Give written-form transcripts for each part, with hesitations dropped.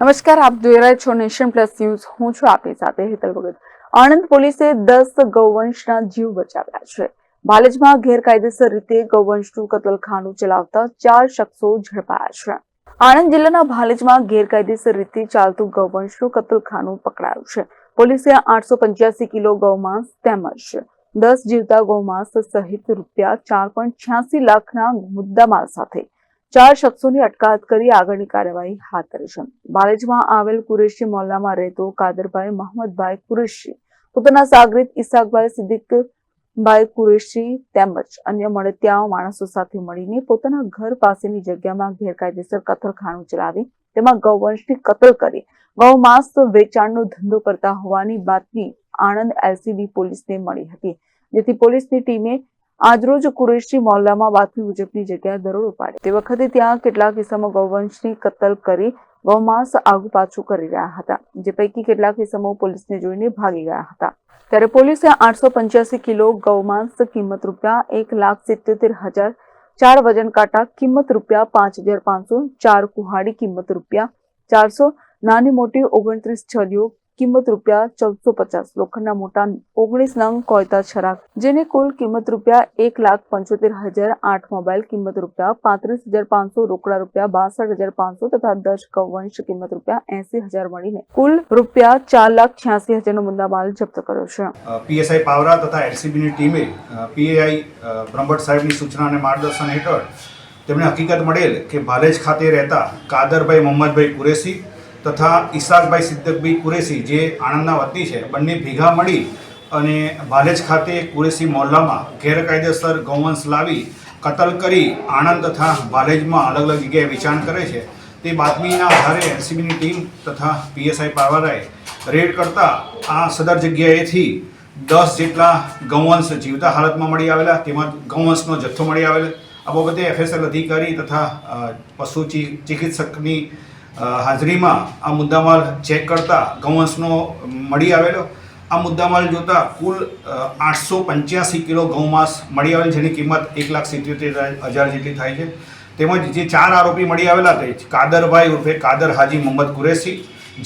નમસ્કાર, આપ જોઈ રહ્યા છો નેશન પ્લસ ન્યૂઝ. હું છું આપની સાથે હેતલ ભગત. આણંદ પોલીસે 10 ગૌવંશના જીવ બચાવ્યા છે. ભાલેજમાં ગેરકાયદેસર રીતે ગૌવંશનું કતલખાનું ચલાવતા 4 શખ્સો ઝડપાયા છે. આણંદ જિલ્લાના ભાલેજમાં ગેરકાયદેસર રીતે ચાલતું ગૌવંશનું કતલખાનું પકડાયું છે. પોલીસે 885 કિલો ગૌમાંસ તેમજ 10 જીવતા ગૌમાંસ સહિત રૂપિયા 4.86 લાખના મુદ્દામાલ સાથે 4 શખ્સોની અટકાયત કરી આગળની કાર્યવાહી હાથ ધરી છે. ભાલેજમાં આવેલ કુરેશી મોહલ્લામાં રહેતો કાદરભાઈ મહમદભાઈ કુરેશી પોતાના સાગરીત ઇસાકભાઈ સિદ્દીકભાઈ કુરેશી તેમજ અન્ય મળતિયાઓ માણસો સાથે મળીને પોતાના ઘર પાસેની જગ્યામાં ગેરકાયદેસર કતલખાનું ચલાવી તેમાં ગૌવંશની કતલ કરી ગૌમાંસ વેચાણનો ધંધો કરતા હોવાની બાતમી આણંદ એલસીબી પોલીસને મળી હતી, જેથી પોલીસની ટીમે આજરોજ કુરેશી મોહલ્લામાં બાતમી મુજબની જગ્યાએ દરોડો પાડ્યો. તે વખતે ત્યાં કેટલાક ઇસમો ગૌવંશની કતલ કરી ગૌમાંસ આગુ પાછું કરી રહ્યા હતા, જે પૈકી કેટલાક ઇસમો પોલીસને જોઈને ભાગી ગયા હતા. ત્યારે પોલીસે 885 કિલો ગૌમાંસ કિંમત રૂપિયા 1,77,000, 4 વજન કાંટા કિંમત રૂપિયા 5,500, 4 કુહાડી કિંમત રૂપિયા 400, નાની મોટી 29 છરીઓ કિંમત રૂપિયા 1450, લોખંડના મોટા 19 નંગ કોયતા છરા જેની કુલ કિંમત રૂપિયા 1,75,000, 8 મોબાઈલ કિંમત રૂપિયા 35,500, રોકડા રૂપિયા 62,500 તથા 10 ગૌવંશ કિંમત રૂપિયા 80,000 મળીને કુલ રૂપિયા 4,86,000 નો મુદ્દામાલ જપ્ત કર્યો છે. પીએસઆઈ પાવરા તથા એલસીબીની ટીમે પીએઆઈ બ્રહ્મભટ્ટ સાહેબની સૂચના અને માર્ગદર્શન હેઠળ તેમને હકીકત મળેલ કે ભાલેજ ખાતે રહેતા કાદરભાઈ મોહમ્મદભાઈ કુરેશી તથા ઇસાકભાઈ સિદ્દીકભાઈ કુરેશી જે આણંદના વતની છે, બંને ભેગા મળી અને ભાલેજ ખાતે કુરેશી મોહલ્લામાં ગેરકાયદેસર ગૌવંશ લાવી કતલ કરી આણંદ તથા ભાલેજમાં અલગ અલગ જગ્યાએ વેચાણ કરે છે. તે બાતમીના આધારે એલસીબીની ટીમ તથા પીએસઆઈ પાવરાએ રેડ કરતા આ સદર જગ્યાએથી 10 જેટલા ગૌવંશ જીવતા હાલતમાં મળી આવેલા, તેમજ ગૌવંશનો જથ્થો મળી આવેલો. આ બાબતે એફએસએલ અધિકારી તથા પશુ ચિકિત્સકની હાજરીમાં આ મુદ્દામાલ ચેક કરતા ગૌવંશનો મળી આવેલો. આ મુદ્દામાલ જોતા કુલ 885 કિલો ગૌમાંસ મળી આવેલ, જેની કિંમત 1,77,000 જેટલી થાય છે. તેમજ જે 4 આરોપી મળી આવેલા તે કાદરભાઈ ઉર્ફે કાદર હાજી મોહમ્મદ કુરેશી,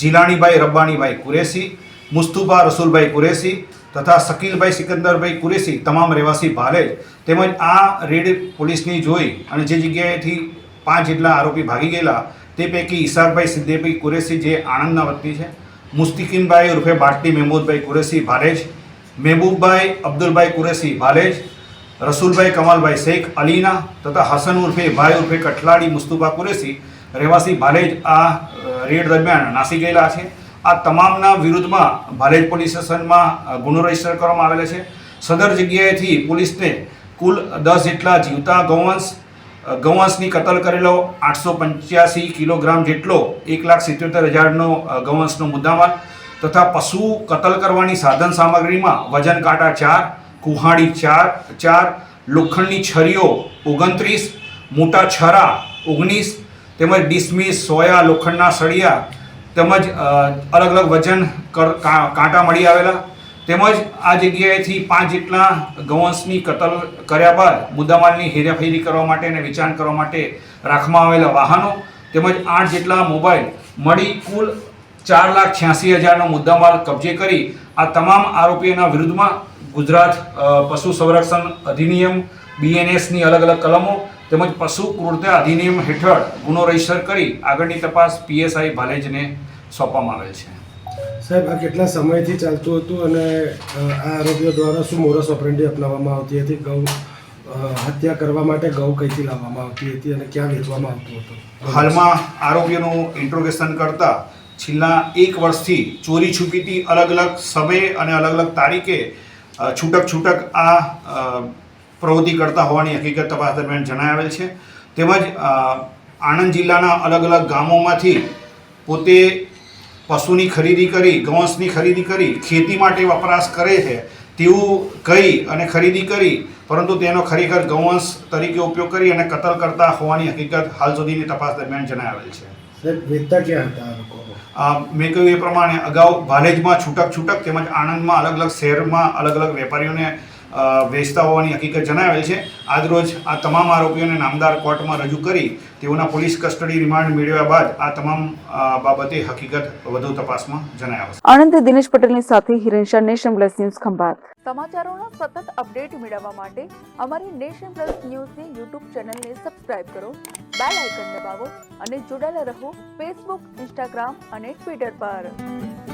જીલાણીભાઈ રબ્બાણીભાઈ કુરેશી, મુસ્તુફા રસુલભાઈ કુરેશી તથા શકીલભાઈ સિકંદરભાઈ કુરેશી, તમામ રહેવાસી ભાલેજ. તેમજ આ રેડ પોલીસની જોઈ અને જે જગ્યાએથી 5 જેટલા આરોપી ભાગી ગયેલા તે પૈકી ઇસાકભાઈ સિદ્દીકભાઈ કુરેશી જે આણંદના વતની છે, મુસ્તિકીનભાઈ ઉર્ફે બાટલી મહેમૂદભાઈ કુરેશી ભાલેજ, મહેબૂબભાઈ અબ્દુલભાઈ કુરેશી ભાલેજ, રસુલભાઈ કમાલભાઈ શેખ અલીના તથા હસન ઉર્ફે ભાઈ ઉર્ફે કઠલાડી મુસ્તુફા કુરેશી રહેવાસી ભાલેજ આ રેડ દરમિયાન નાસી ગયેલા છે. આ તમામના વિરુદ્ધમાં ભાલેજ પોલીસ સ્ટેશનમાં ગુનો રજીસ્ટર કરવામાં આવેલો છે. સદર જગ્યાએથી પોલીસને કુલ 10 જેટલા જીવતા ગૌવંશની કતલ કરેલો 885 કિલોગ્રામ જેટલો 1,77,000નો ગૌવંશનો મુદ્દામાલ તથા પશુ કતલ કરવાની સાધન સામગ્રીમાં વજન કાંટા 4, કુહાડી 4, લોખંડની છરીઓ 29, મોટા છરા 19 તેમજ ડિસમિસ, સોયા, લોખંડના સળિયા તેમજ અલગ અલગ વજન કાંટા મળી આવેલા. તેમજ આ જગ્યાએથી 5 જેટલા ગૌવંશની કતલ કર્યા બાદ મુદ્દામાલની હેરાફેરી કરવા માટે અને વેચાણ કરવા માટે રાખવામાં આવેલા વાહનો તેમજ 8 જેટલા મોબાઈલ મળી કુલ 4,86,000નો મુદ્દામાલ કબજે કરી આ તમામ આરોપીઓના વિરુદ્ધમાં ગુજરાત પશુ સંરક્ષણ અધિનિયમ BNSની અલગ અલગ કલમો તેમજ પશુ ક્રૂરતા અધિનિયમ હેઠળ ગુનો રજીસ્ટર કરી આગળની તપાસ પીએસઆઈ ભાલેજને સોંપવામાં આવેલ છે. સાહેબ, આ કેટલા સમયથી ચાલતું હતું અને આ આરોપીઓ દ્વારા શું મોરસ ઓપરેન્ડી અપનાવવામાં આવતી હતી? ગૌ હત્યા કરવા માટે ગૌ કઈથી લાવવામાં આવતી હતી અને ક્યાં વેચવામાં આવતું હતું? હાલમાં આરોપીઓનું ઇન્ટ્રોગેશન કરતા છેલ્લા 1 વર્ષથી ચોરી છુપીથી અલગ અલગ સમયે અને અલગ અલગ તારીખે છૂટક આ પ્રવૃત્તિ કરતા હોવાની હકીકત તપાસ દરમિયાન જણાવેલ છે. તેમજ આણંદ જિલ્લાના અલગ અલગ ગામોમાંથી પોતે પશુની ખરીદી કરી, ગૌવંશની ખરીદી કરી ખેતી માટે વપરાશ કરે છે તેવું કહી અને ખરીદી કરી, પરંતુ તેનો ખરેખર ગૌવંશ તરીકે ઉપયોગ કરી અને કતલ કરતા હોવાની હકીકત હાલ સુધીની તપાસ દરમિયાન જણાવેલ છે. સાહેબ, વેચતા ક્યાં હતા આ લોકો? મેં કહ્યું એ પ્રમાણે અગાઉ ભાલેજમાં છૂટક તેમજ આણંદમાં અલગ અલગ શહેરમાં અલગ અલગ વેપારીઓને વેચતા હોવાની હકીકત જણાવેલ છે. આજરોજ આ તમામ આરોપીઓને નામદાર કોર્ટમાં રજૂ કરી તેઓના પોલીસ કસ્ટડી રિમાન્ડ મેળવ્યા બાદ આ તમામ બાબતે હકીકત વધુ તપાસમાં જણાવ્યા. આણંદ દિનેશ પટેલની સાથે Hiren Shah, nation plus news Khambhat. સમાચારોના સતત અપડેટ મેળવવા માટે અમારી નેશન પ્લસ ન્યૂઝની યુટ્યુબ ચેનલને સબસ્ક્રાઇબ કરો, બેલ આઇકન દબાવો અને જોડાયેલા રહો ફેસબુક, ઇન્સ્ટાગ્રામ અને ટ્વિટર પર.